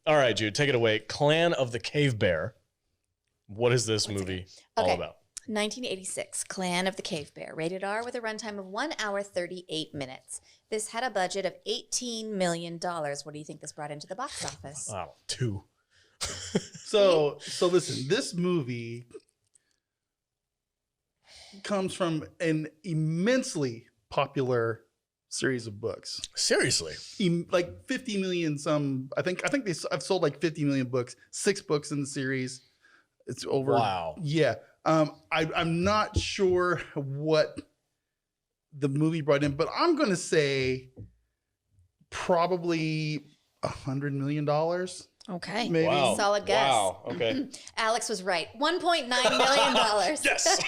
All right, Jude, take it away. Clan of the Cave Bear. What is this movie all about? 1986, Clan of the Cave Bear, rated R with a runtime of 1 hour, 38 minutes. This had a budget of $18 million. What do you think this brought into the box office? Oh, 2. So listen, this movie comes from an immensely popular series of books. Seriously? Like 50 million some. I think I've sold like 50 million books. 6 books in the series. It's over. Wow. Yeah. I'm not sure what the movie brought in, but I'm going to say probably $100 million. Okay. Maybe. Wow. Solid guess. Wow. Okay. Alex was right. $1.9 million. Yes.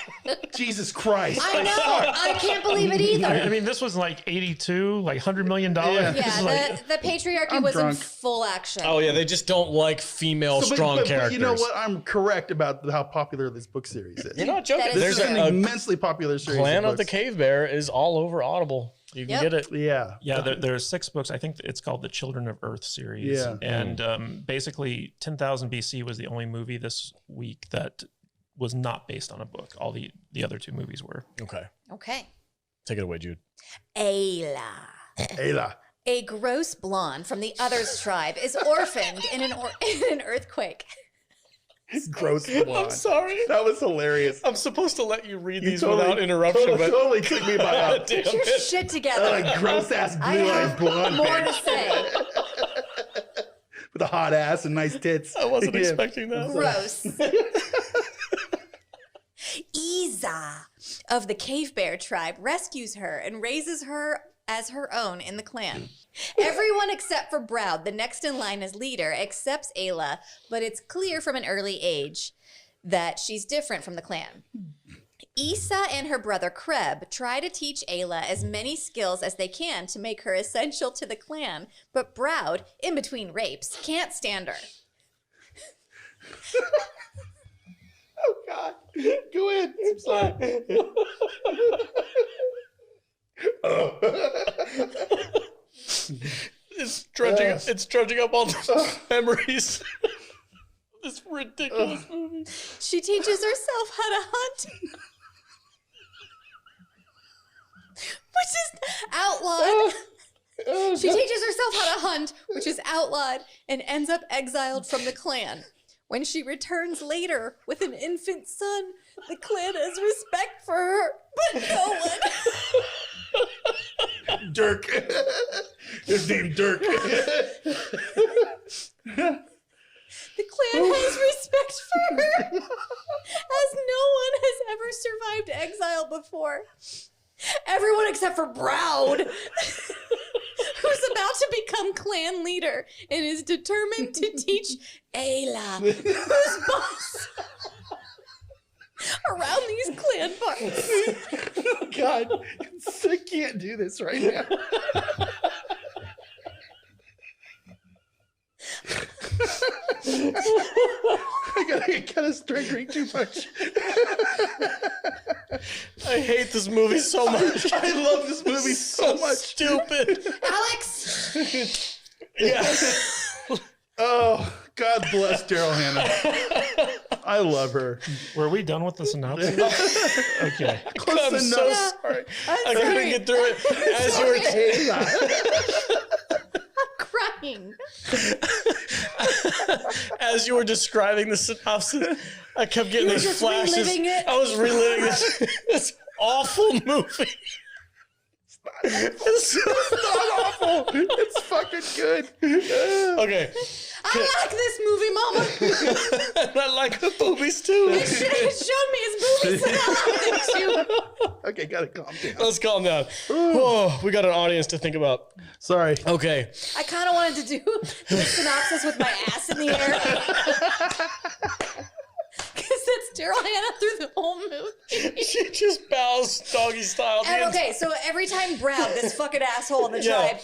Jesus Christ. I know. I can't believe it either. I mean, this was like 82, like $100 million. Yeah. Yeah, Like, the patriarchy I'm was drunk. in full action. Oh, yeah. They just don't like female strong but characters. you know what? I'm correct about how popular this book series is. You're not joking. That is This There's is an a immensely popular series. Clan of the books. Cave Bear is all over Audible. You can Yep. get it. Yeah. yeah, there's 6 books. I think it's called the Children of Earth series. Yeah. And basically, 10,000 BC was the only movie this week that was not based on a book. All the other 2 movies were. Okay. Okay. Take it away, Jude. Ayla. Ayla. A gross blonde from the Others tribe is orphaned in an earthquake. Gross blonde. sorry. That was hilarious. I'm supposed to let you read You these totally- without interruption, but totally took me by God a damn Your it. shit together. gross ass I blue eyes have blonde more to bitch say. with a hot ass and nice tits. I wasn't Yeah. expecting that. Gross. Isa of the Cave Bear tribe rescues her and raises her as her own in the clan. Everyone except for Browd, the next in line as leader, accepts Ayla, but it's clear from an early age that she's different from the clan. Isa and her brother Kreb try to teach Ayla as many skills as they can to make her essential to the clan, but Browd, in between rapes, can't stand her. Oh God. Go ahead. I'm sorry. It's trudging up all the memories. This ridiculous movie. She teaches herself how to hunt. Which is outlawed. She teaches herself how to hunt, which is outlawed, and ends up exiled from the clan. When she returns later with an infant son, the clan has respect for her, but no one. Dirk. His name Dirk. The clan has respect for her, as no one has ever survived exile before. Everyone except for Browd, who's about to become clan leader and is determined to teach Ayla, who's boss, around these clan parts. Oh God. I can't do this right now. I gotta start drinking too much. I hate this movie so much. I love this movie so much. Stupid. Alex! Yeah. Oh, God bless Daryl Hannah. I love her. Were we done with the synopsis? Okay. Close I'm so enough. sorry. I'm I couldn't sorry. get through it. As you were Crying. as you were describing the synopsis, I kept getting You were these just flashes. reliving it? I was reliving this awful movie. It's Not awful. It's fucking good. okay. I like this movie, Mama. And I like the movies too. It showed me his movies and I liked it too. Okay, gotta calm down. Let's calm down. Oh, we got an audience to think about. Sorry. Okay. I kind of wanted to do the synopsis with my ass in the air. Because that's Daryl Hannah through the whole movie. She just bows doggy style. And okay, so every time Brad, this fucking asshole in the Yeah. tribe,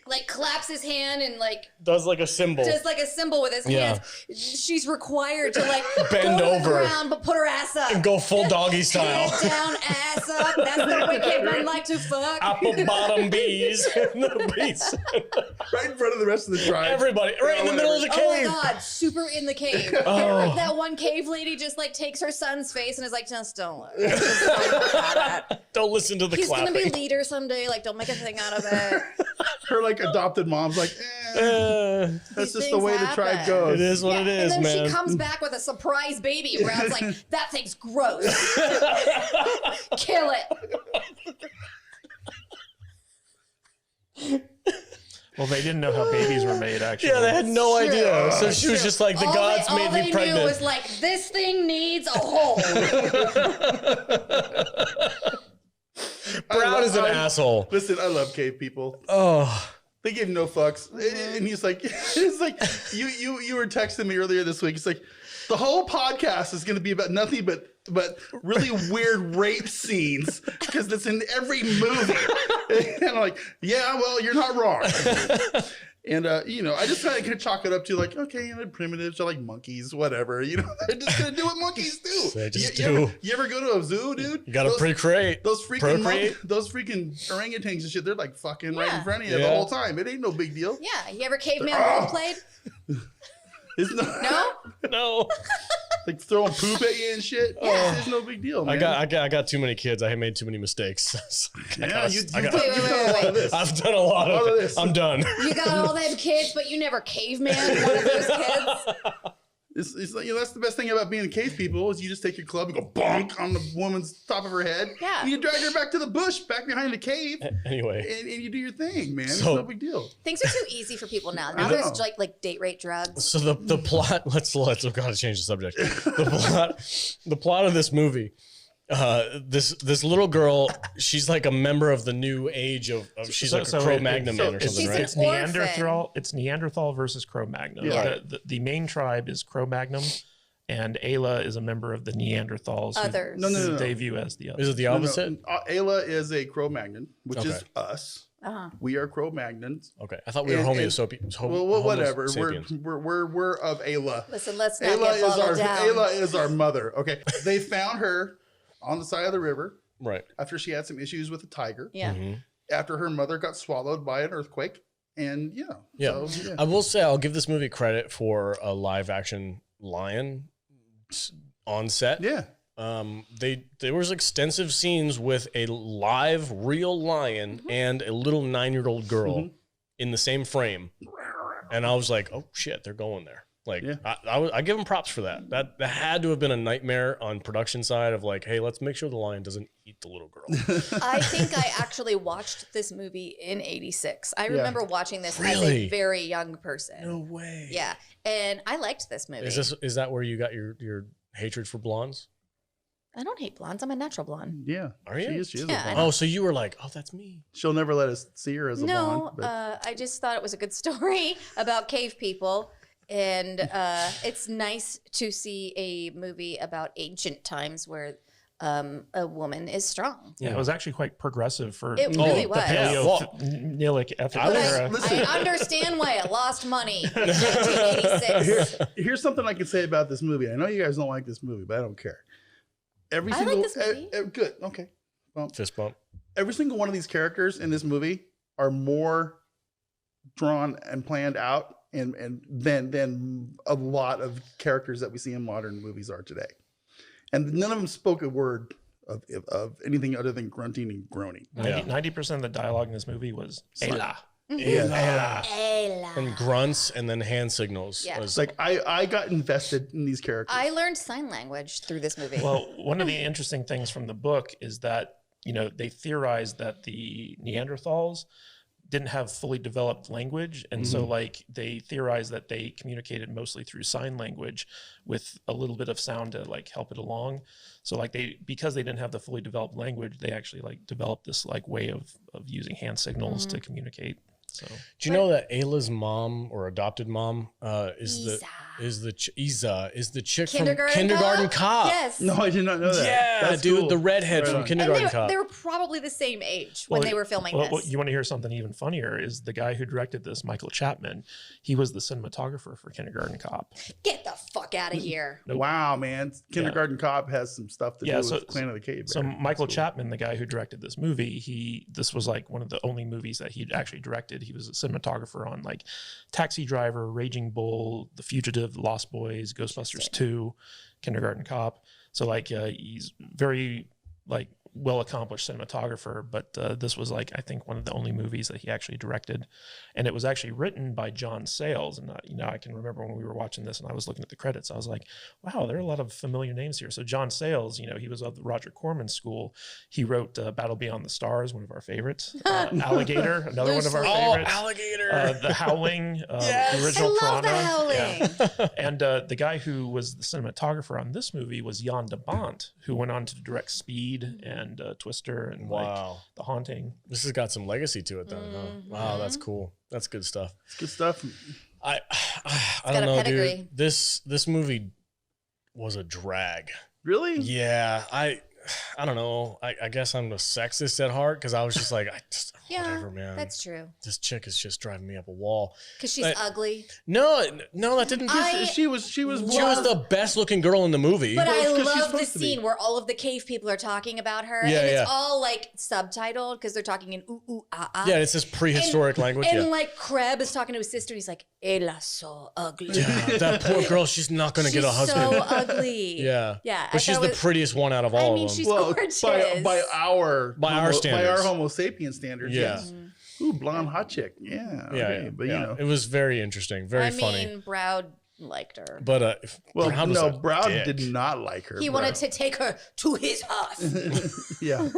like claps his hand and like Does like a symbol. does like a symbol with his hands. She's required to like Bend go to over. the ground, but put her ass up. And go full doggy style. Head down, ass up. That's the way cavemen like to fuck. Apple bottom bees in the bees. Right in front of the rest of the tribe. Everybody, right in the middle of the Oh my cave. god, super in the cave. Oh. Like that one cave lady just like takes her son's face and is like, just don't look. Just don't look at it. Don't listen to the He's clapping. gonna be leader someday. Like, don't make a thing out of it. Her like adopted mom's like, that's These just the way the things tribe happen. goes. It is what it is, and then man. she comes back with a surprise baby. And Brown's like, that thing's gross. Kill it. Well, they didn't know how babies were made, actually. Yeah, they had no idea. So she was just like, the gods all made they me pregnant. knew was like, this thing needs a hole. Brown is an asshole. Listen, I love cave people. Oh. They give no fucks. And he's like, it's like you were texting me earlier this week. It's like the whole podcast is going to be about nothing but really weird rape scenes because it's in every movie. And I'm like, yeah, well, you're not wrong. And I just kind of chalk it up to like, okay, primitives, they're like monkeys, whatever. They're just gonna do what monkeys do. They just you do. You ever go to a zoo, dude? You gotta procreate. Those freaking Procreate. those freaking orangutans and shit, they're like fucking right in Yeah. front of you the Yeah. whole time. It ain't no big deal. Yeah, you ever caveman Oh. role played? It's not No? No. like throwing poop at you and shit. Yeah. It's no big deal, man. I got too many kids. I made too many mistakes. Yeah, you've I done got- Wait, you've done a lot of this. I've done a lot of this. I'm done. You got all them kids, but you never caveman one of those kids? It's like, that's the best thing about being a cave people is you just take your club and go bonk on the woman's top of her head. Yeah. And you drag her back to the bush, back behind the cave, Anyway. and you do your thing, man. It's So- no big deal. Things are too easy for people now. Now I know. there's like date rate drugs. So the plot, let's I've got to change the subject. The plot of this movie, this little girl, she's like a member of the new age of she's like a Cro-Magnon man or it's- something, right? It's an orphan. Neanderthal. It's Neanderthal versus Cro-Magnon. Yeah. The main tribe is Cro-Magnon, and Ayla is a member of the Neanderthals. who- Others. No. who they view as the others. Is it the No, no, opposite? Ayla is a Cro-Magnon, which is Okay. us. Uh-huh. We are Cro-Magnons. Okay, I thought we were And- Homo and- sapiens. Well, whatever. Sapiens. We're of Ayla. Listen, let's not Ayla get is boggled down. Ayla is our mother. Okay, they found her on the side of the river Right. after she had some issues with a tiger. Yeah. Mhm. After her mother got swallowed by an earthquake, and Yeah. So, I will say I'll give this movie credit for a live action lion on set. yeah. There was extensive scenes with a live real lion and a little 9-year-old girl in the same frame, and I was like, oh shit, they're going there. Like, Yeah. I give them props for that. That had to have been a nightmare on production side of like, hey, let's make sure the lion doesn't eat the little girl. I think I actually watched this movie in '86. I remember watching this as a Really? very young person. No way. Yeah, and I liked this movie. Is that where you got your hatred for blondes? I don't hate blondes. I'm a natural blonde. Yeah. Are you? She is Yeah, a blonde. Oh, so you were like, oh, that's me. She'll never let us see her as a No, blonde. But I just thought it was a good story about cave people. And it's nice to see a movie about ancient times where a woman is strong. Yeah, it was actually quite progressive for It really was. Paleolithic ethical But era. I understand why it lost money in 1986. here's something I can say about this movie. I know you guys don't like this movie, but I don't care. Every I single like this movie. good. Okay. Well, Fist bump. every single one of these characters in this movie are more drawn and planned out and than a lot of characters that we see in modern movies are today. And none of them spoke a word of anything other than grunting and groaning. 90% of the dialogue in this movie was Ayla. Yeah. Ayla. And grunts and then hand signals. Yeah. It's like I got invested in these characters. I learned sign language through this movie. Well, one of the interesting things from the book is that, they theorized that the Neanderthals didn't have fully developed language. And so they theorized that they communicated mostly through sign language with a little bit of sound to help it along. So because they didn't have the fully developed language, they actually developed this way of using hand signals to communicate. So Do you know that Ayla's mom or adopted mom Isa. is the chick from Kindergarten Kindergarten Cop? Yes. No, I did not know that. Yeah, That's dude, cool. the redhead Right from on. And Kindergarten Cop. they were probably the same age when they were filming this. You want to hear something even funnier? Is the guy who directed this, Michael Chapman? He was the cinematographer for Kindergarten Cop. Get the fuck out of here. Nope. Wow, man. Kindergarten Cop has some stuff to do with Clan of the Cave Bear. So Michael That's cool. Chapman, the guy who directed this movie, this was like one of the only movies that he'd actually directed. He was a cinematographer on like Taxi Driver, Raging Bull, The Fugitive, Lost Boys, Ghostbusters 2, Kindergarten Cop. So like he's very like well accomplished cinematographer, but this was like I think one of the only movies that he actually directed, and it was actually written by John Sayles. And I can remember when we were watching this and I was looking at the credits, I was like, wow, there are a lot of familiar names here. So John Sayles, he was of the Roger Corman school. He wrote Battle Beyond the Stars, one of our favorites. Alligator, another one of our favorites. Alligator. The Howling, Yes. the original I love Piranha. The Howling. Yeah. And the guy who was the cinematographer on this movie was Jan de Bont, who went on to direct Speed and Twister and like Wow. The Haunting. This has got some legacy to it, then. Huh? Wow, that's cool. That's good stuff. It's good stuff. I got don't a know, pedigree. dude. This movie was a drag. Really? Yeah, I don't know. I guess I'm a sexist at heart because I was just like, whatever, man. That's true. This chick is just driving me up a wall. Because she's ugly. No, that didn't. She was She was the best looking girl in the movie. But Well, I it's 'cause she's love the supposed to be. scene where all of the cave people are talking about her. Yeah, and it's yeah. all like subtitled because they're talking in ooh, ooh, ah, ah. Yeah, it's this prehistoric language. And Yeah. like Kreb is talking to his sister and he's like, Ayla's so ugly. Yeah, that poor girl, she's not going to get a husband. so ugly. Yeah. Yeah. But she's the prettiest one out of all of them. she's Well, gorgeous. by our standards. by our Homo sapien standards. Yeah. Yes. Ooh, blonde hot chick. Yeah. Okay. yeah, But yeah. you know. It was very interesting, very funny. mean, Browd liked her. But Well, Brown was no, a Brown dick. did not like her. He wanted to take her to his house. Yeah.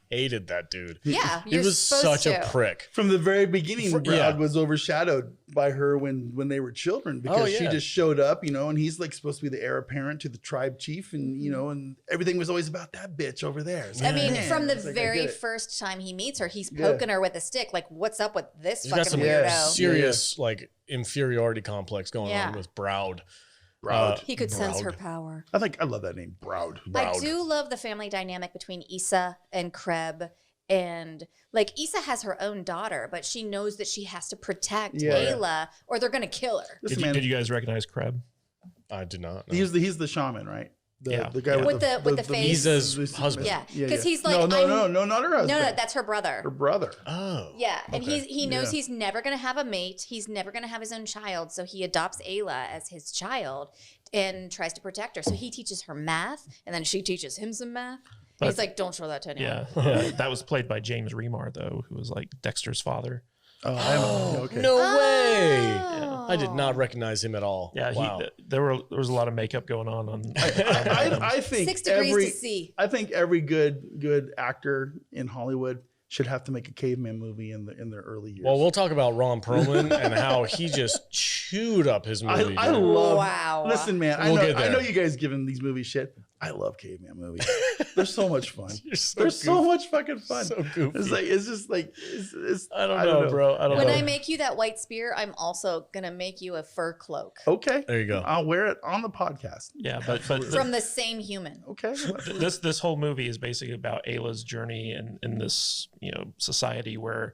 hated that dude. Yeah, He you're was supposed such a to. prick. From the very beginning, Brown yeah. was overshadowed by her when they were children because she yeah. just showed up, and he's like supposed to be the heir apparent to the tribe chief, and and everything was always about that bitch over there. It's I like, mean, man, from the it's like, I very get it. first time he meets her, he's poking her with a stick. Like, what's up with this He's got fucking some weirdo? serious like inferiority complex going Yeah. on with Browd. Browd. He could sense Browd. her power. I love that name, Browd. I do love the family dynamic between Issa and Kreb. And like Issa has her own daughter, but she knows that she has to protect Ayla or they're gonna kill her. Listen, man, Did you guys recognize Kreb? I did not know. he's the shaman, right? The guy With the face. Isa's husband. Yeah, because he's like, no, not her husband. no, that's her brother. her brother. Oh. Yeah, and Okay. he knows he's never gonna have a mate. He's never gonna have his own child, so he adopts Ayla as his child and tries to protect her. So he teaches her math, and then she teaches him some math. And he's like, "Don't show that to anyone." Yeah. That was played by James Remar, though, who was like Dexter's father. Oh, okay. No way. Oh. I did not recognize him at all. Yeah, Wow. there was a lot of makeup going on. I think 6 degrees every to see. I think every good actor in Hollywood should have to make a caveman movie in their early years. Well, we'll talk about Ron Perlman and how he just chewed up his movie. I dude. love. Wow. Listen, man, We'll get I there. know you guys giving these movies shit. I love caveman movies. They're so much fun. You're so They're so goofy. much fucking fun. So goofy. It's just like it's I don't know, bro. I don't When know. I make you that white spear, I'm also gonna make you a fur cloak Okay, There you go. I'll wear it on the podcast. Yeah, but from the same human. Okay. this whole movie is basically about Ayla's journey in this society where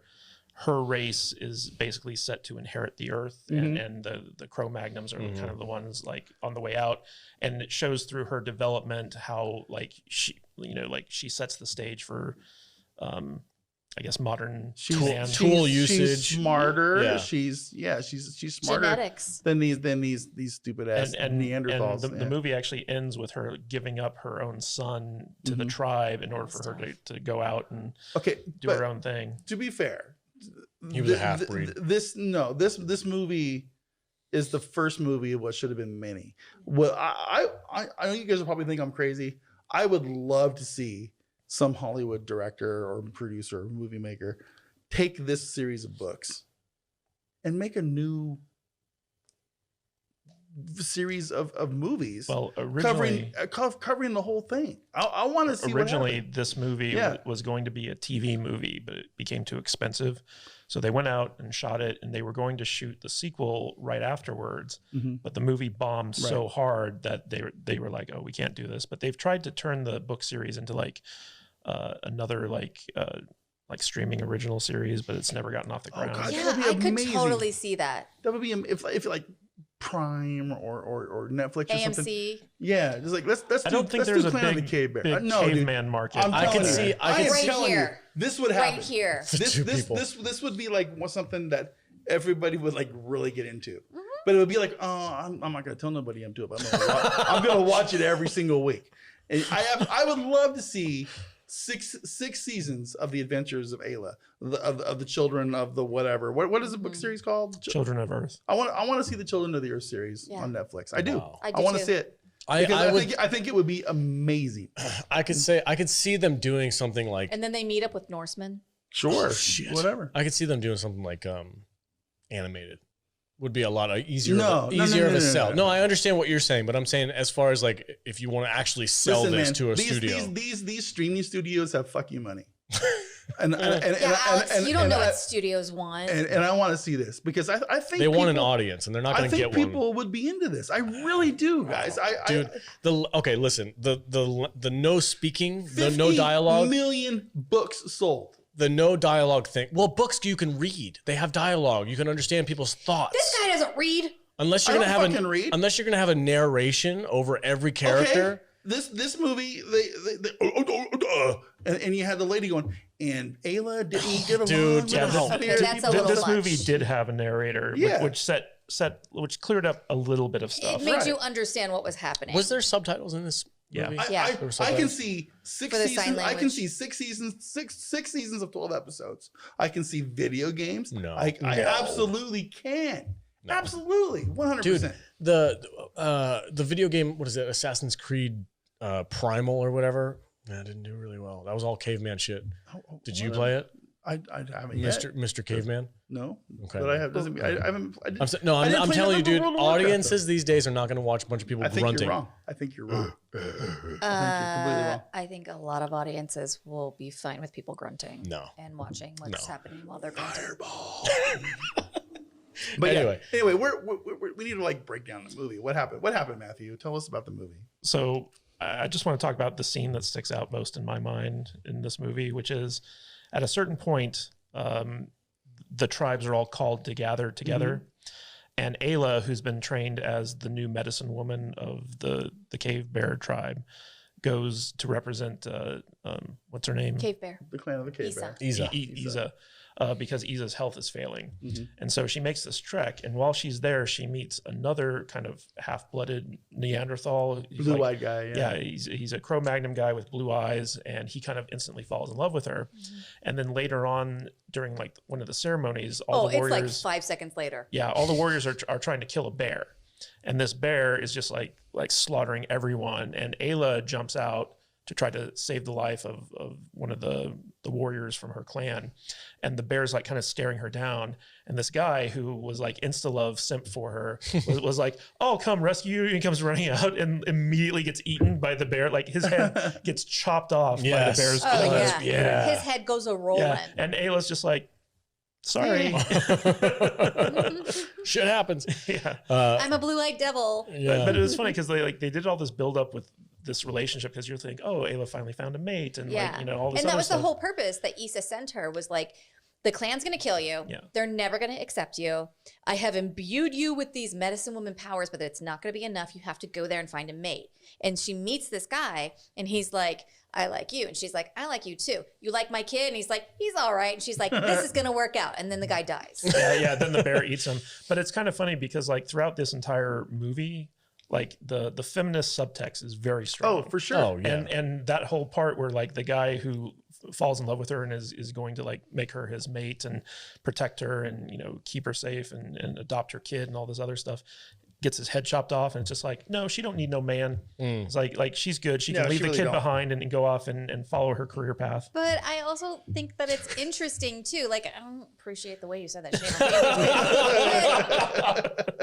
her race is basically set to inherit the earth, and the Cro-Magnons are kind of the ones like on the way out, and it shows through her development how like she sets the stage for I guess modern man. tool usage. She's smarter. Yeah. She's smarter Genetics. than these stupid ass Neanderthals. And the movie actually ends with her giving up her own son to the tribe in order for her to go out and okay, do but her own thing. to be fair, He was a half-breed. This movie is the first movie of what should have been many. Well, I know you guys will probably think I'm crazy. I would love to see some Hollywood director or producer or movie maker take this series of books and make a new series of movies. Well, originally covering the whole thing. I want to see. Originally, what this movie was going to be a TV movie, but it became too expensive. So they went out and shot it, and they were going to shoot the sequel right afterwards. But the movie bombed so hard that they were like, "Oh, we can't do this." But they've tried to turn the book series into like another like streaming original series, but it's never gotten off the ground. God, Yeah, that would be I amazing. could totally see that. That would be if like Prime or Netflix or something. AMC. Yeah, just like let's I don't think there's a Clan of big, the Cave Bear. big No, dude. caveman market. I'm I telling could you. see- I I could am see- telling you, Right here. this would happen. Right here. This would be like something that everybody would like really get into. But it would be like, oh, I'm not gonna tell nobody I'm doing it. But I'm gonna watch it every single week. And I would love to see six seasons of the adventures of Ayla, of the children of the whatever. What is the book series called? Children of Earth. I want to see the Children of the Earth series on Netflix. I do. Wow. I I do want to too. see it. I I think it would be amazing. I could see them doing something like And then they meet up with Norsemen. Sure. shit. Whatever. I could see them doing something like animated. Would be a lot easier. No, easier of a sell. no. No, I understand what you're saying, but I'm saying as far as like if you want to actually sell this to a studio, These streaming studios have fuck you money. And Alex, you don't know what studios want. and I want to see this because I think they want an people- audience, and they're not I going to think get one. people would be into this. I really do, guys. Dude, listen, the no speaking, the 50 no dialogue, million books sold. the no dialogue thing. Well, books you can read. They have dialogue. You can understand people's thoughts. This guy doesn't read. Unless you're I gonna don't have fucking read. unless you're gonna have a narration over every character. Okay. This movie, and you had the lady going, and Ayla didn't get along. Dude, with yeah, the okay, spirit that's a people." little This much. movie did have a narrator, Yeah. which cleared up a little bit of stuff. It made Right. you understand what was happening. Was there subtitles in this Yeah. movie? Yeah. There were I subtitles? can see six For the sign seasons. I can language. see six seasons of 12 episodes. I can see video games. No. I No. absolutely can. No. Absolutely, 100%. Dude, the video game, what is it? Assassin's Creed Primal or whatever. That didn't do really well. That was all caveman shit. Did you play it, I haven't yet. Mr. Caveman? No. Okay. But I have doesn't mean I haven't. I didn't, I didn't I'm play telling you, none of the dude. World of Warcraft, Audiences these days are not going to watch a bunch of people though. I think grunting. you're wrong. I think you're wrong. completely wrong. I think a lot of audiences will be fine with people grunting. No. And watching what's No. happening while they're grunting. But Anyway. anyway, we need to like break down the movie. What happened? What happened, Matthew? Tell us about the movie. So I just want to talk about the scene that sticks out most in my mind in this movie, which is at a certain point, the tribes are all called to gather together. And Ayla, who's been trained as the new medicine woman of the cave bear tribe, goes to represent, what's her name? Cave bear. The Clan of the Cave Isa. Bear. Isa. Isa, because Isa's health is failing. And so she makes this trek. And while she's there, she meets another kind of half-blooded Neanderthal. He's like- Blue-eyed guy. yeah, he's a Cro-Magnon guy with blue eyes, and he kind of instantly falls in love with her. And then later on, during like one of the ceremonies, all the It's like warriors, 5 seconds later. all the warriors are trying to kill a bear, and this bear is just like slaughtering everyone. And Ayla jumps out to try to save the life of one of the warriors from her clan, and the bear's like kind of staring her down. And this guy who was like insta-love simp for her was like, "Oh, come rescue you," and comes running out and immediately gets eaten by the bear. Like his head gets chopped off by the Yes. bear's Oh, claws. yeah. His head goes a rolling. Yeah. And Ayla's just like, sorry. Shit happens. Yeah. I'm a blue-eyed devil. Yeah. But it was funny because they did all this build up with this relationship, because you're thinking, oh, Ayla finally found a mate, and Yeah. like, you know, all this And that other was stuff. the whole purpose that Issa sent her, was like, the clan's going to kill you. Yeah. They're never going to accept you. I have imbued you with these medicine woman powers, but it's not going to be enough. You have to go there and find a mate. And she meets this guy, and he's like, I like you. And she's like, I like you too. You like my kid? And he's like, he's all right. And she's like, this is going to work out. And then the guy dies. yeah. Then the bear eats him. But it's kind of funny because like throughout this entire movie, like the feminist subtext is very strong. Oh, for sure. Oh, yeah. And that whole part where like the guy who falls in love with her and is going to like make her his mate and protect her and, you know, keep her safe and adopt her kid and all this other stuff. gets his head chopped off, and it's just like, no, she don't need no man. It's like she's good. She can leave she the really kid don't. behind and go off and follow her career path. But I also think that it's interesting too. Like, I don't appreciate the way you said that. Shane.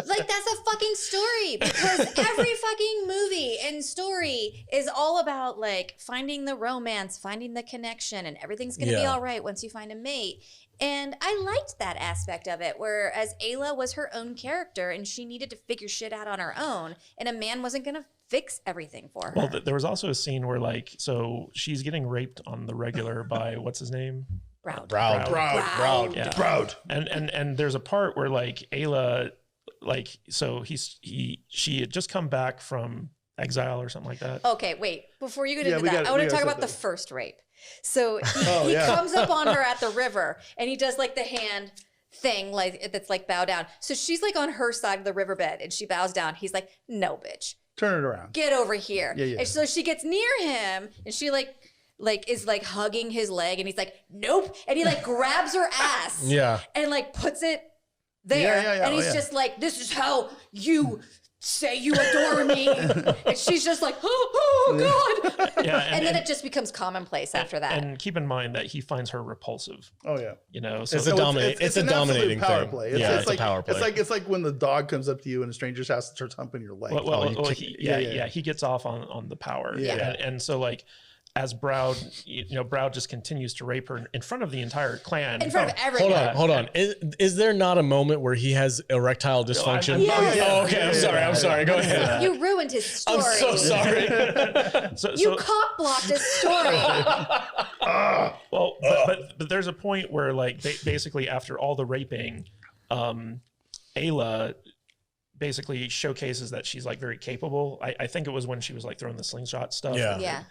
Like, that's a fucking story, because every fucking movie and story is all about like finding the romance, finding the connection, and everything's gonna be all right once you find a mate. And I liked that aspect of it, whereas Ayla was her own character and she needed to figure shit out on her own, and a man wasn't gonna fix everything for her. Well, there was also a scene where like, so she's getting raped on the regular by what's his name? Proud. Yeah. Proud. And there's a part where like Ayla, like, so she had just come back from exile or something like that. Okay, wait. Before you get into that, I want to talk about the first rape. So he comes up on her at the river and he does like the hand thing, like that's like bow down. So she's like on her side of the riverbed and she bows down. He's like, no, bitch. Turn it around. Get over here. Yeah. And so she gets near him and she like is like hugging his leg and he's like, nope. And he like grabs her ass and like puts it there. And he's just like, this is how you say you adore me. And she's just like, oh God. Yeah, and then it just becomes commonplace after that. And keep in mind that he finds her repulsive. Oh yeah. You know, so It's a dominating power thing. play. It's a power play. It's like when the dog comes up to you in a stranger's house and starts humping your leg. He gets off on the power. And so like, as Browd, Browd just continues to rape her in front of the entire clan. In front of everyone. Hold on. Is there not a moment where he has erectile dysfunction? Okay, I'm sorry. Go ahead. You ruined his story. I'm so sorry. You cock blocked his story. Well, but there's a point where like basically after all the raping, Ayla basically showcases that she's like very capable. I think it was when she was like throwing the slingshot stuff. Yeah.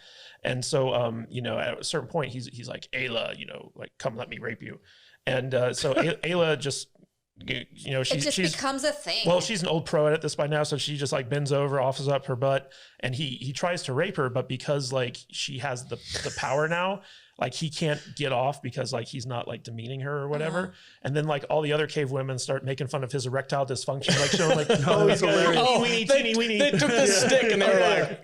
And so, at a certain point, he's like, Ayla, like, come let me rape you. And so Ayla just, she's becomes a thing. Well, she's an old pro at this by now. So she just like bends over, offers up her butt, and he tries to rape her. But because like she has the power now, like he can't get off because like he's not like demeaning her or whatever. And then like all the other cave women start making fun of his erectile dysfunction, like showing like, no, it's hilarious. They took the stick and they were like,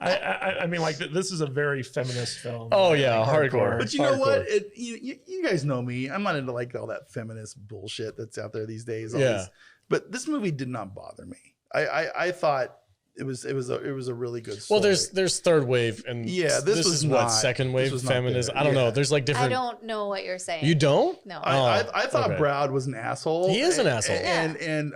I mean, like this is a very feminist film. Oh yeah, hardcore. But you know what? You guys know me. I'm not into like all that feminist bullshit that's out there these days. But this movie did not bother me. I thought it was a really good story. Well, there's third wave and this is what second wave feminism. I don't know. There's like different. I don't know what you're saying. You don't? No. I thought Browd was an asshole. He is an asshole. And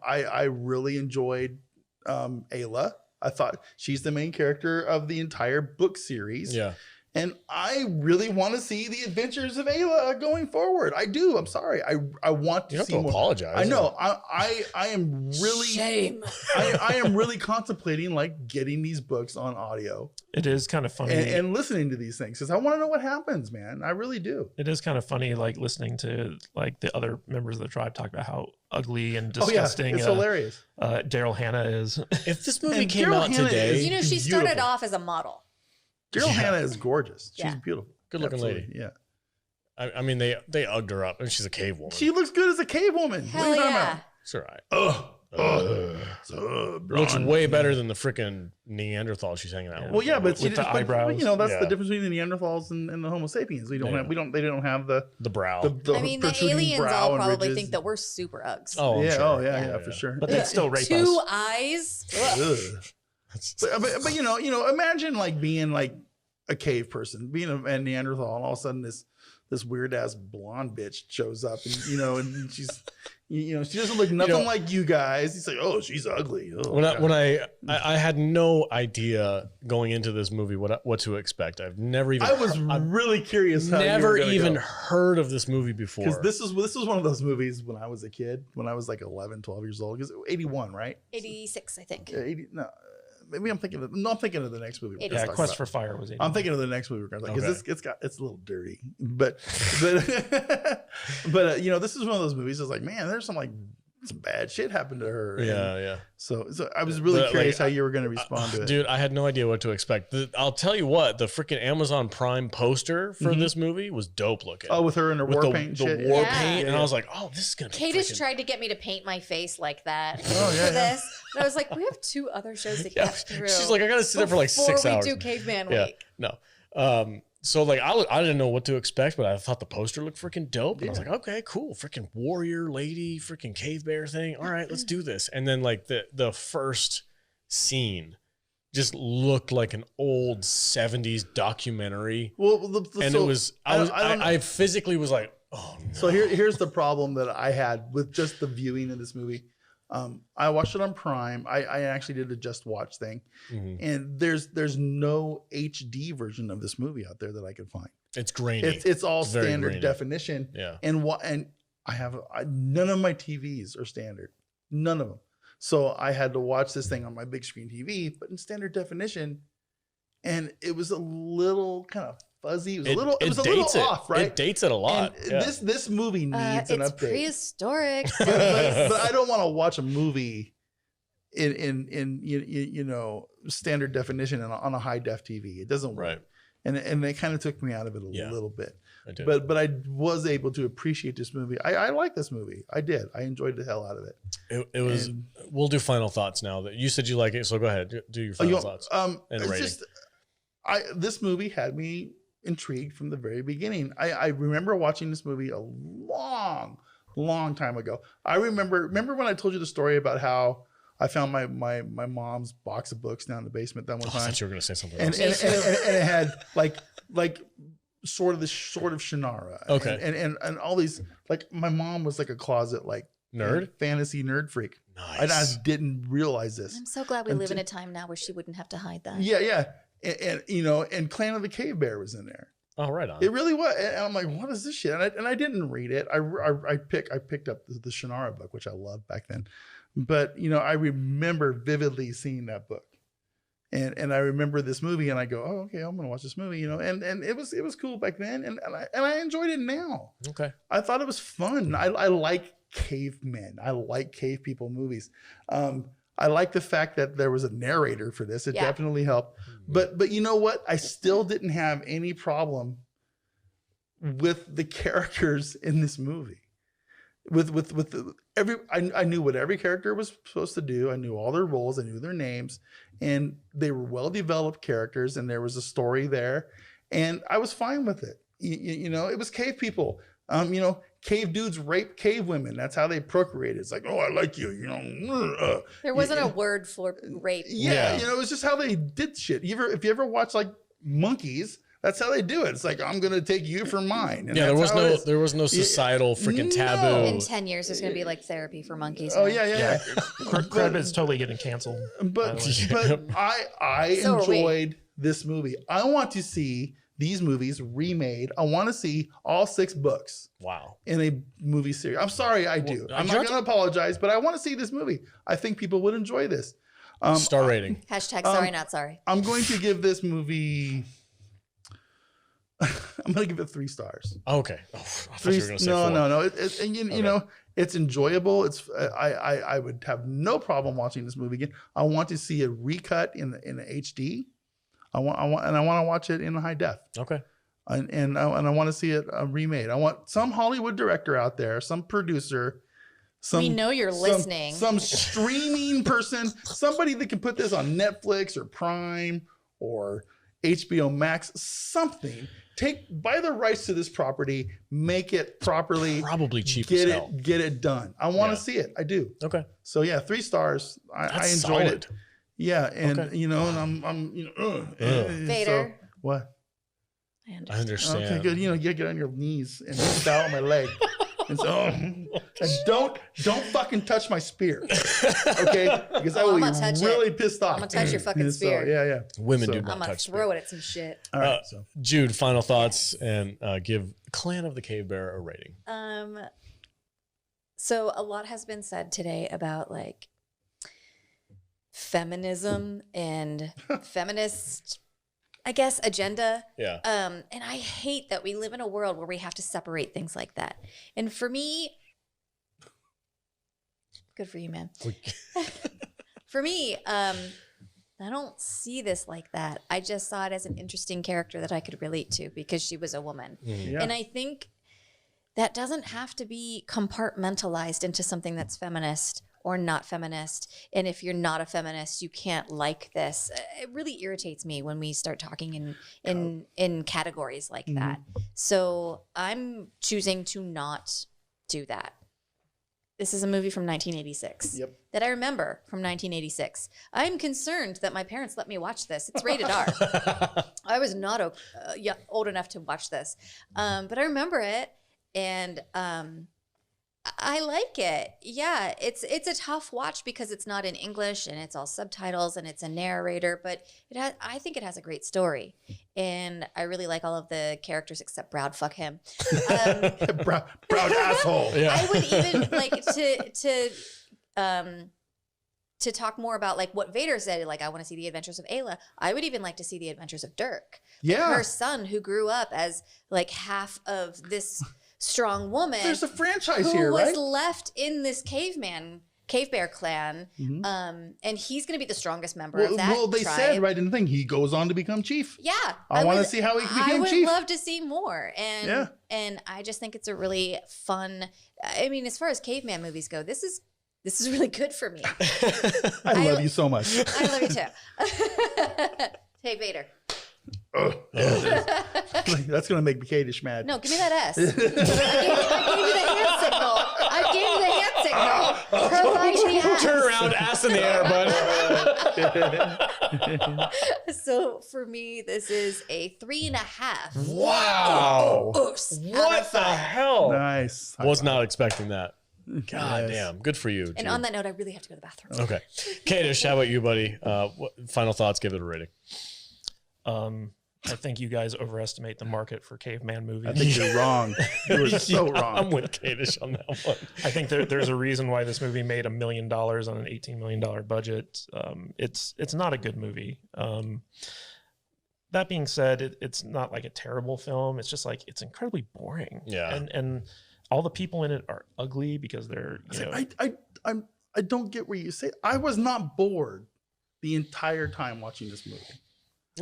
I really enjoyed Ayla. I thought she's the main character of the entire book series. Yeah. And I really want to see the adventures of Ayla going forward. I do. I'm sorry. I want to see more. You don't have to apologize. I know. I am really shame. I am really contemplating like getting these books on audio. It is kind of funny and listening to these things because I want to know what happens, man. I really do. It is kind of funny, like listening to like the other members of the tribe talk about how ugly and disgusting. It's hilarious. Daryl Hannah is. If this movie came out today, she started off as a model. Daryl Hannah is gorgeous. She's beautiful. Good looking lady. Yeah. I mean, they ugged her up and she's a cave woman. She looks good as a cave woman. Hell what are you talking about? It's all right. Looks way better than the freaking Neanderthal she's hanging out with. Well, yeah, but with the eyebrows. That's the difference between the Neanderthals and the Homo sapiens. They don't have the brow. I mean, the aliens all probably think that we're super Uggs. Oh, yeah, sure. Yeah, for sure. But they still rape us. 2 eyes. But imagine like being like a cave person, being a Neanderthal, and all of a sudden this weird ass blonde bitch shows up, and and she's she doesn't look nothing like you guys. He's like, oh, she's ugly. Oh, when I had no idea going into this movie what to expect. I've never even. I was really curious. Never even heard of this movie before. Because this was one of those movies when I was a kid, when I was like 11, 12 years old. Because 81, right? 86, I think. 80, no. Maybe I'm thinking of the next movie. Yeah, Quest for Fire was 81. I'm thinking of the next movie because it's a little dirty, but this is one of those movies. It's like, man, there's some like some bad shit happened to her. Yeah. So I was really curious how you were going to respond to it. Dude, I had no idea what to expect. I'll tell you what, the freaking Amazon Prime poster for this movie was dope looking. Oh, with her in her war paint the shit? war Yeah. paint. And I was like, oh, this is going to be Kadish tried to get me to paint my face like that yeah, for this. And I was like, we have 2 other shows to get through. She's like, I got to sit there for like 6 hours. Before we do Caveman Week. No. So like I didn't know what to expect, but I thought the poster looked freaking dope. And I was like, okay, cool. Freaking warrior lady, freaking cave bear thing. All right, let's do this. And then like the first scene just looked like an old 70s documentary. Well, I physically was like, oh no. So here's the problem that I had with just the viewing of this movie. I watched it on Prime. I actually did a just watch thing, and there's no HD version of this movie out there that I could find. It's grainy. It's all very standard grainy. definition. Yeah. And I have none of my TVs are standard, none of them. So I had to watch this thing on my big screen TV, but in standard definition, and it was a little kind of fuzzy. It was a little off, right? It dates it a lot. And this movie needs an it's update. prehistoric. but I don't want to watch a movie in standard definition on a high def TV. It doesn't work. Right. And they kind of took me out of it a little bit. I did. But I was able to appreciate this movie. I like this movie. I did. I enjoyed the hell out of it. It was. We'll do final thoughts now. That you said you like it, so go ahead. Do your final thoughts. It's rating. just this movie had me intrigued from the very beginning. I remember watching this movie a long time ago. I remember when I told you the story about how I found my mom's box of books down in the basement that one time. I thought you were going to say something and else. and it had like sort of Shannara. Okay. And all these, like, my mom was like a closet like Nerd? Fantasy nerd freak. Nice. And I didn't realize this. I'm so glad we live in a time now where she wouldn't have to hide that. Yeah. And Clan of the Cave Bear was in there. Oh, right on. It really was. And I'm like, what is this shit? And I didn't read it. I picked up the Shannara book, which I loved back then. But, I remember vividly seeing that book. And I remember this movie and I go, oh, okay, I'm going to watch this movie, and it was cool back then. And I enjoyed it now. Okay. I thought it was fun. I like cavemen. I like cave people movies. I like the fact that there was a narrator for this. It definitely helped. But you know what? I still didn't have any problem with the characters in this movie. I knew what every character was supposed to do. I knew all their roles. I knew their names, and they were well-developed characters, and there was a story there, and I was fine with it. It was cave people. Cave dudes rape cave women. That's how they procreate. It's like, oh, I like you. There wasn't a word for rape. Yeah, it was just how they did shit. If you ever watch like monkeys, that's how they do it. It's like, I'm gonna take you for mine. And there was no societal freaking taboo. In 10 years, there's gonna be like therapy for monkeys. Oh yeah. Crab is totally getting canceled. But I So enjoyed this movie. I want to see these movies remade. I want to see all 6 books. Wow. In a movie series. I'm sorry, I do. I'm not gonna apologize, but I want to see this movie. I think people would enjoy this. Star rating. Hashtag sorry, not sorry. I'm going to give this movie. I'm going to give it 3 stars. Okay. Oh, I thought you were going to say 4. No. It's enjoyable. I would have no problem watching this movie again. I want to see it recut in HD. I want to watch it in high def. Okay. And I want to see it remade. I want some Hollywood director out there, some producer. We know you're listening. Some streaming person, somebody that can put this on Netflix or Prime or HBO Max, something. Buy the rights to this property, make it properly. Probably cheap as hell. Get it done. I want to see it. I do. Okay. So yeah, 3 stars. I enjoyed solid. it. Yeah, and Okay. and I'm Vader. So, what? I understand. Okay, good. You get on your knees and bow on my leg. And so, and don't fucking touch my spear, okay? Because I will be really pissed off. I'm gonna touch your fucking spear. Yeah. Women do I'm not gonna touch throw it at some shit. All right. So Jude, final thoughts and give Clan of the Cave Bear a rating. So a lot has been said today about like feminism and feminist, I guess, agenda. Yeah. And I hate that we live in a world where we have to separate things like that. And for me, Good for you, man. For me, I don't see this like that. I just saw it as an interesting character that I could relate to because she was a woman. Yeah. And I think that doesn't have to be compartmentalized into something that's feminist or not feminist. And if you're not a feminist, you can't like this. It really irritates me when we start talking in categories like that. So I'm choosing to not do that. This is a movie from 1986 that I remember from 1986. I'm concerned that my parents let me watch this. It's rated R. I was not old enough to watch this. But I remember it, and I like it. Yeah, it's a tough watch because it's not in English and it's all subtitles and it's a narrator, but I think it has a great story. And I really like all of the characters except Browd. Fuck him. Browd asshole. Yeah. I would even like to talk more about like what Vader said, like I want to see the adventures of Ayla. I would even like to see the adventures of Dirk. Yeah. Like her son who grew up as like half of this strong woman. There's a franchise who here, was right? left in this cave bear clan, and he's going to be the strongest member of that Well, they tribe. said right in the thing, he goes on to become chief. Yeah, I want to see how he became chief. I would love to see more, and I just think it's a really fun. I mean, as far as caveman movies go, this is really good for me. I love you so much. I love you too. Hey, Vader. That's gonna make Kadish mad. No, give me that S. I gave you the hand signal. I gave you the hand signal. Provide the ass. Turn around, ass in the air, bud. So for me, this is a 3.5. Wow. What the hell? Nice. Was not expecting that. God damn. Good for you. And Jude. on that note, I really have to go to the bathroom. Okay. Kadish, how about you, buddy? What final thoughts? Give it a rating. I think you guys overestimate the market for caveman movies. I think you're wrong. You're so wrong. I'm with Kadish on that one. I think there's a reason why this movie made $1 million on an $18 million budget. It's not a good movie. That being said, it's not like a terrible film. It's just like it's incredibly boring. Yeah. And all the people in it are ugly because they're I don't get where you say. I was not bored the entire time watching this movie.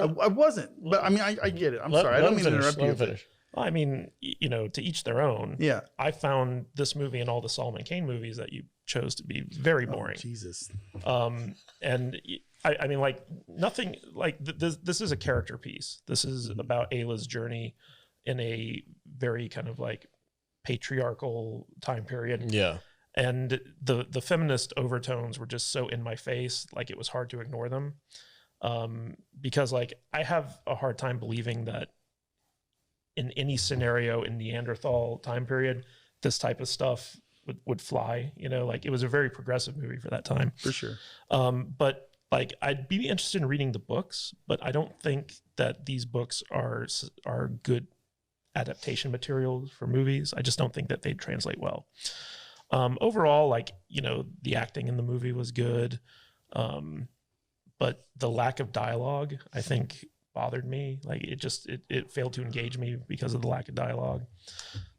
I wasn't, but I mean, I get it. I'm sorry. I don't mean to interrupt you. Finish. I mean, to each their own. Yeah. I found this movie and all the Solomon Kane movies that you chose to be very boring. Oh, Jesus. And I mean, like nothing like this is a character piece. This is about Ayla's journey in a very kind of like patriarchal time period. Yeah. And the feminist overtones were just so in my face, like it was hard to ignore them. Because like I have a hard time believing that in any scenario in Neanderthal time period, this type of stuff would fly, like it was a very progressive movie for that time. For sure. But like, I'd be interested in reading the books, but I don't think that these books are good adaptation materials for movies. I just don't think that they'd translate well. Overall, like, the acting in the movie was good. But the lack of dialogue, I think, bothered me. Like it failed to engage me because of the lack of dialogue.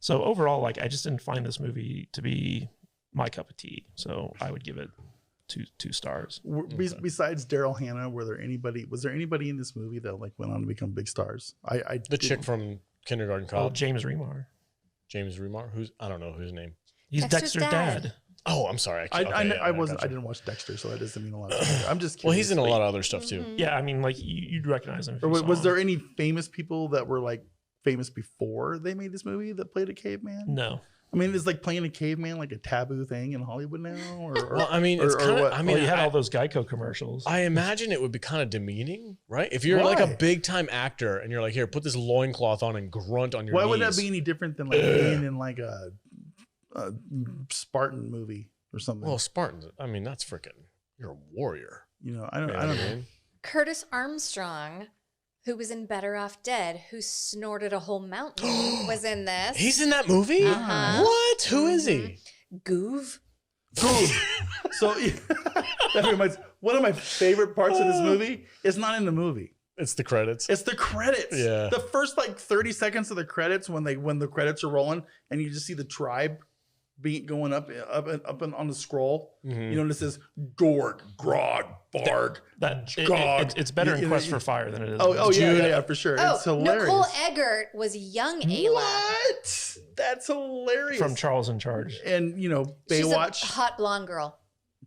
So overall, like I just didn't find this movie to be my cup of tea. So I would give it two stars. Besides Daryl Hannah, was there anybody in this movie that like went on to become big stars? The chick from Kindergarten Cop. James Remar. James Remar? I don't know his name. He's Dexter's dad. Oh, I'm sorry. I didn't watch Dexter, so that doesn't mean a lot to me. I'm just curious. Well, he's in a lot of other stuff too. Yeah, I mean, like you'd recognize him. Or was there any famous people that were like famous before they made this movie that played a caveman? No. I mean, is like playing a caveman like a taboo thing in Hollywood now? Well, I mean, it's kind of. I mean, you had all those Geico commercials. I imagine it would be kind of demeaning, right? If you're like a big time actor and you're like, here, put this loincloth on and grunt on your knees. Why would that be any different than like being in like a Spartan movie or something? Well, Spartans. I mean, that's freaking. You're a warrior. I don't know. Curtis Armstrong, who was in Better Off Dead, who snorted a whole mountain, was in this. He's in that movie? Uh-huh. What? Who is he? Goov. So that reminds. One of my favorite parts of this movie is not in the movie. It's the credits. It's the credits. Yeah. The first like 30 seconds of the credits when the credits are rolling and you just see the tribe going up and on the scroll. Mm-hmm. You know, and it says Gorg, Grog, Barg. It's better in Quest for Fire than it is. Oh yeah, for sure. Oh, It's hilarious. Nicole Eggert was young Ayla. What? That's hilarious. From Charles in Charge. And you know, She's a Baywatch. hot blonde girl.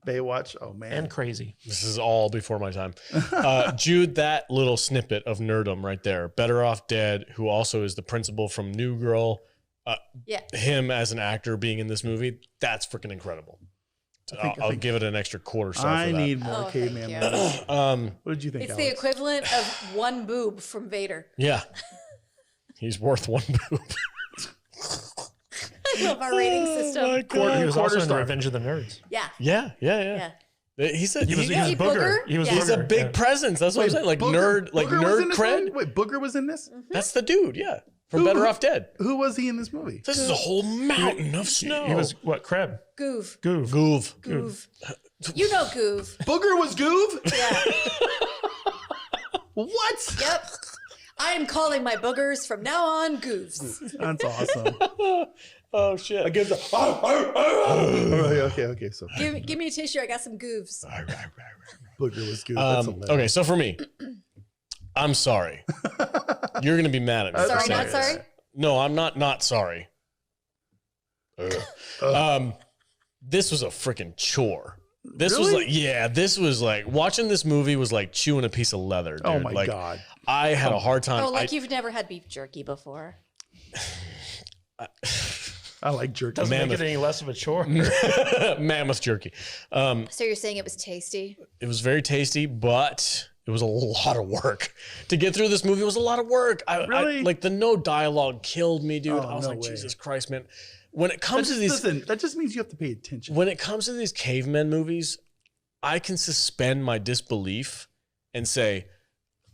Baywatch. Oh man. And Crazy. This is all before my time. Jude, that little snippet of nerdom right there. Better Off Dead, who also is the principal from New Girl. Yeah. Him as an actor being in this movie, that's freaking incredible. I'll give it an extra quarter star I for that. need more Oh, caveman thank you. movies. What did you think? It's Alex? the equivalent of one boob from Vader. Yeah. He's worth one boob. I love our rating system. my God. He was Quarter also in star. Revenge of the Nerds. Yeah. Yeah. Yeah. He's a, He was He Booger. Booger? He was Yeah. he's a Booger, big yeah. presence. That's what I'm saying. Like Booger nerd was in this cred. movie? Wait, Booger was in this? That's the dude. Yeah. From Who- Better Off Dead. Who was he in this movie? This is a whole mountain of snow. He was what? Crab. Goov. Goof. Goov. Goov. You know Goov. Booger was Goov? Yeah. What? Yep. I am calling my boogers from now on Goovs. That's awesome. Oh shit. I give the. Okay. So Give me a tissue. I got some Goovs. Booger was Goov. That's hilarious. Okay, so for me, I'm sorry. You're gonna be mad at me. for Sorry, saying not this. sorry? No, I'm not sorry. This was a freaking chore. This was Really? this was like watching this movie was like chewing a piece of leather, dude. Oh my like, God. I had a hard time. Oh, like you've never had beef jerky before. I like jerky. Doesn't make Mammoth. it any less of a chore. Mammoth jerky. So you're saying it was tasty? It was very tasty, but it was a lot of work to get through this movie. It was a lot of work. Really? Like the no dialogue killed me, dude. Oh, I was no like, way. Jesus Christ, man. When it comes to these, Listen, that just means you have to pay attention. when it comes to these cavemen movies, I can suspend my disbelief and say,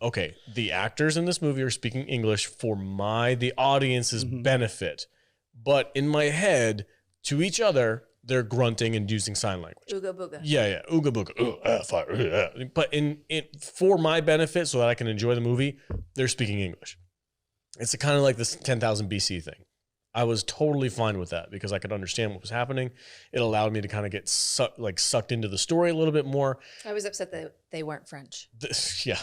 okay, the actors in this movie are speaking English for the audience's benefit. But in my head, to each other, they're grunting and using sign language. Ooga booga. Yeah, ooga booga, fire, but for my benefit, so that I can enjoy the movie, they're speaking English. It's kind of like this 10,000 BC thing. I was totally fine with that because I could understand what was happening. It allowed me to kind of get sucked into the story a little bit more. I was upset that they weren't French. Yeah,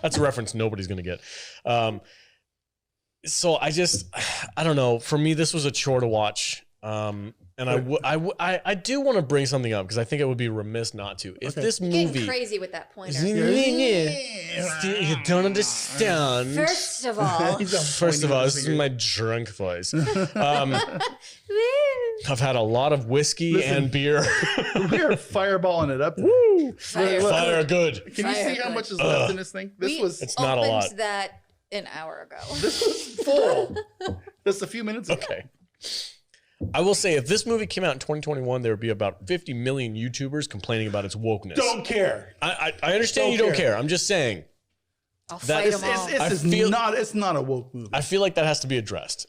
that's a reference nobody's gonna get. So I don't know. For me, this was a chore to watch. And I do want to bring something up because I think it would be remiss not to. If this Getting movie, crazy with that pointer. you don't understand. First of all, First of all, this is my drunk voice. I've had a lot of whiskey and beer. We are fireballing it up. Woo! Fire. Fire good. Can you see how much is left in this thing? This was It's not a lot. opened that an hour ago. full. Just a few minutes ago. Okay. I will say, if this movie came out in 2021, there would be about 50 million YouTubers complaining about its wokeness. Don't care. I understand you don't care. I'm just saying. I'll That fight is- them all. It's not a woke movie. I feel like that has to be addressed.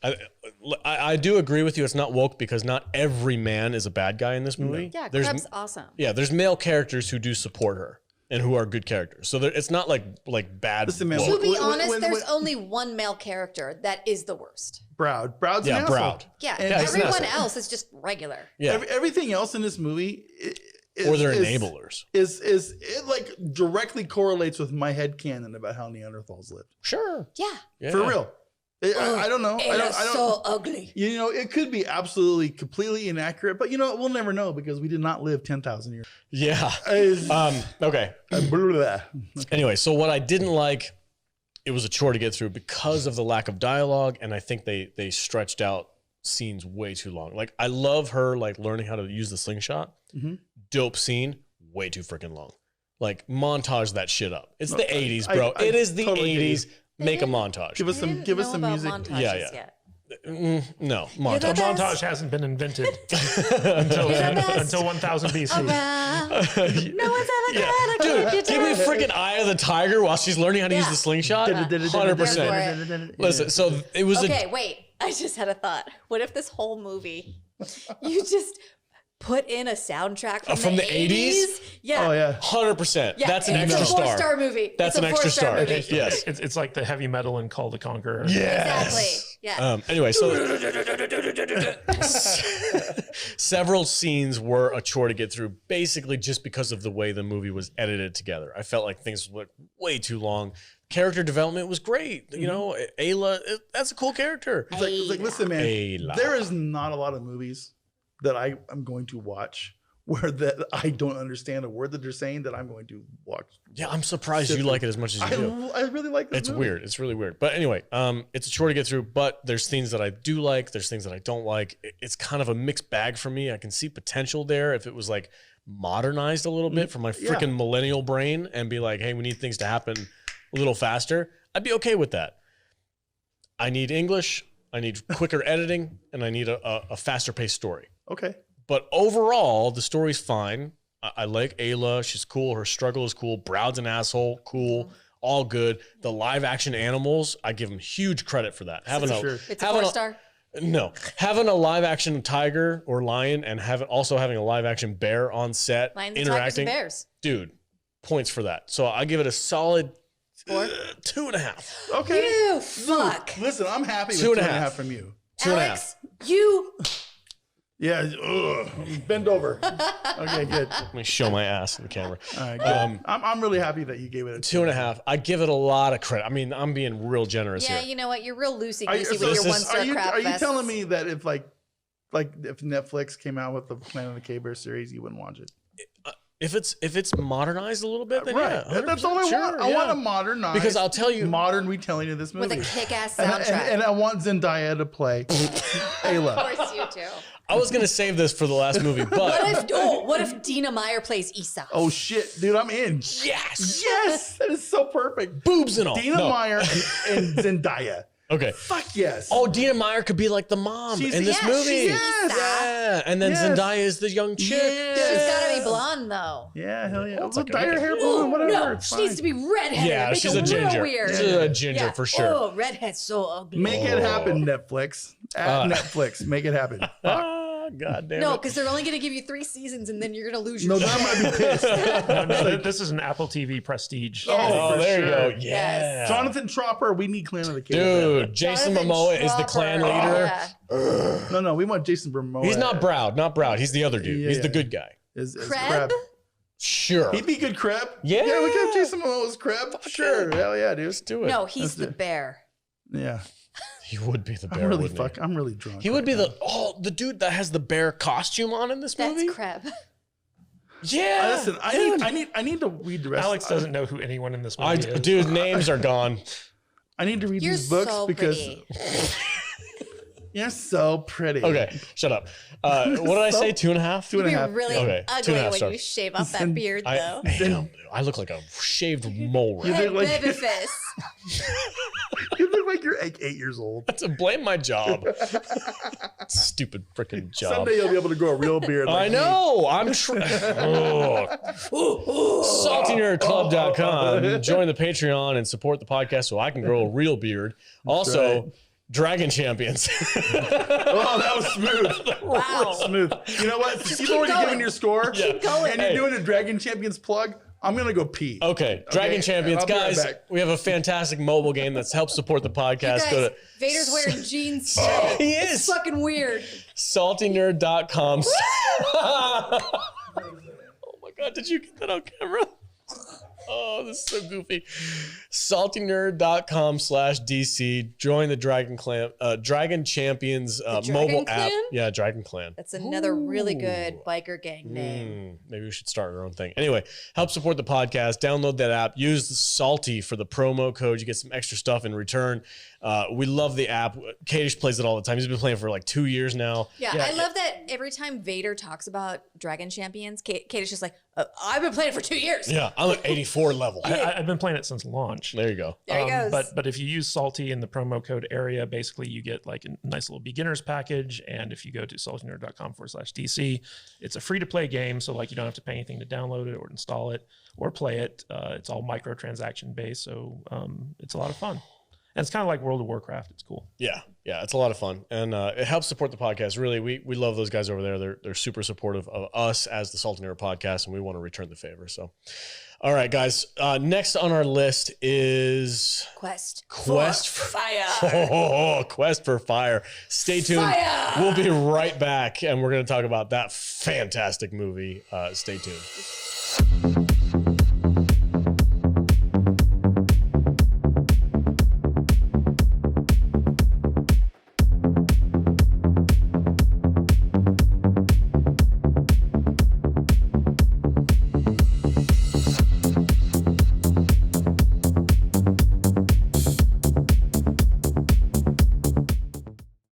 I do agree with you. It's not woke because not every man is a bad guy in this movie. Yeah, there's Krebs awesome. there's male characters who do support her and who are good characters. So it's not like bad. Listen, man, woke. To be When- honest, when- there's when- only one male character that is the worst. Broud. Broud's Yeah, an asshole. Broud. Yeah, And he's an everyone asshole. else is just regular. Yeah, Everything else in this movie or they're enablers. It like directly correlates with my headcanon about how Neanderthals lived. Sure. Yeah. For real. I don't know. I don't. so ugly. You know, it could be absolutely completely inaccurate, but you know, we'll never know because we did not live 10,000 years. Yeah. Okay. Blah. Anyway, so what I didn't like, it was a chore to get through because of the lack of dialogue, and I think they stretched out scenes way too long. Like I love her like learning how to use the slingshot. Mhm. Dope scene, way too freaking long. Like montage that shit up. It's the I- 80s, bro. I it is the totally get 80s. Make a montage. Give us some. Give us some music. Montages Yeah, yeah. Yet. No, the montage. The best. montage hasn't been invented You're the best until 1000 BC. around. No one's ever gonna Dude, keep you give me down. freaking Eye of the Tiger while she's learning how to use the slingshot. 100%. Listen, so it was Okay, wait. I just had a thought. What if this whole movie, you just put in a soundtrack from the 80s? Yeah. Oh yeah. 100%. Yeah, That's an it's extra a star. 4-star movie. That's It's an a extra 4-star star. movie. Yes. It's like the heavy metal in Call the Conqueror. Exactly. Yeah. Anyway, so several scenes were a chore to get through, basically just because of the way the movie was edited together. I felt like things were way too long. Character development was great. You know, Ayla, that's a cool character. It's like, listen, man, Ayla. there is not a lot of movies that I am going to watch where that I don't understand a word that they're saying that I'm going to watch. Yeah, I'm surprised you like it as much as you do. I really like this It's movie. weird. It's really weird. But anyway, it's a chore to get through, but there's things that I do like. There's things that I don't like. It's kind of a mixed bag for me. I can see potential there if it was like modernized a little bit for my freaking millennial brain and be like, hey, we need things to happen a little faster. I'd be okay with that. I need English. I need quicker editing, and I need a faster paced story. Okay. But overall, the story's fine. I like Ayla. She's cool. Her struggle is cool. Browd's an asshole. Cool. All good. The live action animals, I give them huge credit for that. Having It's a 4-star. No, having a live action tiger or lion and also having a live action bear on set Lions, tigers, and interacting, bears. dude, points for that. So I give it a solid 2.5. Okay. You fuck. Listen, I'm happy with 2.5 from you. 2.5. Alex, you. Yeah. Bend over. Okay, good. Let me show my ass in the camera. All right, good. I'm really happy that you gave it a 2.5. I give it a lot of credit. I mean, I'm being real generous Yeah, here. you know what? You're real loosey Are you- goosey so with your this is- 1-star crap Are you fests. telling me that if if Netflix came out with the Planet of the Cave Bear series, you wouldn't watch it? If it's modernized a little bit, then Right. yeah, That's all I 100%, want. I yeah. want a modernized, Because I'll tell you- modern retelling of this with movie. a kick-ass and, soundtrack? and I want Zendaya to play Ayla. Of course you do. I was gonna save this for the last movie, but What if Dina Meyer plays Isa? Oh shit, dude, I'm in. yes, Yes, that is so perfect. boobs and all. Dina No. Meyer and Zendaya. Okay. Fuck yes. Oh, Dina Meyer could be like the mom She's- in this yeah, movie. she's Isa. Yeah, and then Yes. Zendaya is the young chick. Yes. She's gotta be blonde though. Yeah, hell yeah. That's We'll okay. dye her hair blue, Ooh, whatever. no, it's she fine. needs to be redheaded. Yeah, Make she's it a ginger. Real weird. She's a ginger for sure. Oh, redhead's so ugly. Make it happen, Netflix. At Netflix, make it happen. Fuck. Ah, God damn No, it. because they're only gonna give you 3 seasons and then you're gonna lose No, your that shit. might be pissed. No, this is an Apple TV Prestige. Yes. Oh, for there you sure. go. Yeah. Jonathan Tropper, we need Clan of the Cave. Dude, Jason Jonathan Momoa is the clan Tropper. leader. Yeah. No, we want Jason Momoa. He's not Browd, not Browd. He's the other dude. Yeah, He's the yeah. good guy. Is Crab? Crab. Sure. He'd be good crab. Yeah. Yeah, we could have Jason Momoa's crab. Sure. Hell yeah, dude. Let's do it. No, he's Let's the do it. bear. Yeah. He would be the bear. I'm really drunk. He would be right the dude that has the bear costume on in this That's movie. crab. Yeah. now. Listen, I need to read the rest. Alex doesn't know who anyone in this I, movie is. dude, names are gone. I need to read You're these books so because pretty. you're so pretty. Okay, shut up. What did I say? 2.5? Two and a You're half. really Okay, ugly 2.5 when stars. you shave off that beard, though. I look like a shaved mole rat. You Hey, look like- baby face. You look like you're 8 years old. To blame my job. Stupid freaking job. Someday you'll be able to grow a real beard. I Like me. know. I'm saltynerdclub.com. Join the Patreon and support the podcast so I can grow a real beard. Also, right. Dragon Champions. Oh, that was smooth. Wow. Smooth. You know what? Since you've already going. given your score going. and you're Hey. doing a Dragon Champions plug, I'm going to go pee. Okay, Dragon Champions. I'll be right Guys, back. we have a fantastic mobile game that's helped support the podcast. You Go guys, to Vader's wearing jeans today. He It's is. fucking weird. saltynerd.com. Oh my God, did you get that on camera? Oh, this is so goofy. saltynerd.com/DC. Join the Dragon Champions Dragon mobile app. Clan? Yeah, Dragon Clan. That's another really good biker gang name. Maybe we should start our own thing. Anyway, help support the podcast. Download that app. Use the Salty for the promo code. You get some extra stuff in return. We love the app. Kadish plays it all the time. He's been playing for like 2 years now. Yeah, I love that every time Vader talks about Dragon Champions, Kate is just like, I've been playing it for 2 years. Yeah, I'm at 84 level. I've been playing it since launch. There you go. There he goes. But if you use Salty in the promo code area, basically you get like a nice little beginner's package. And if you go to saltynerd.com/DC, it's a free to play game. So like you don't have to pay anything to download it or install it or play it. It's all microtransaction based. So it's a lot of fun. And it's kind of like World of Warcraft. It's cool. Yeah, it's a lot of fun, and it helps support the podcast. Really, we love those guys over there. They're super supportive of us as the Salt and Air podcast, and we want to return the favor. So, all right, guys. Next on our list is Quest for Fire. Quest for Fire. Stay tuned. Fire! We'll be right back, and we're going to talk about that fantastic movie. Stay tuned.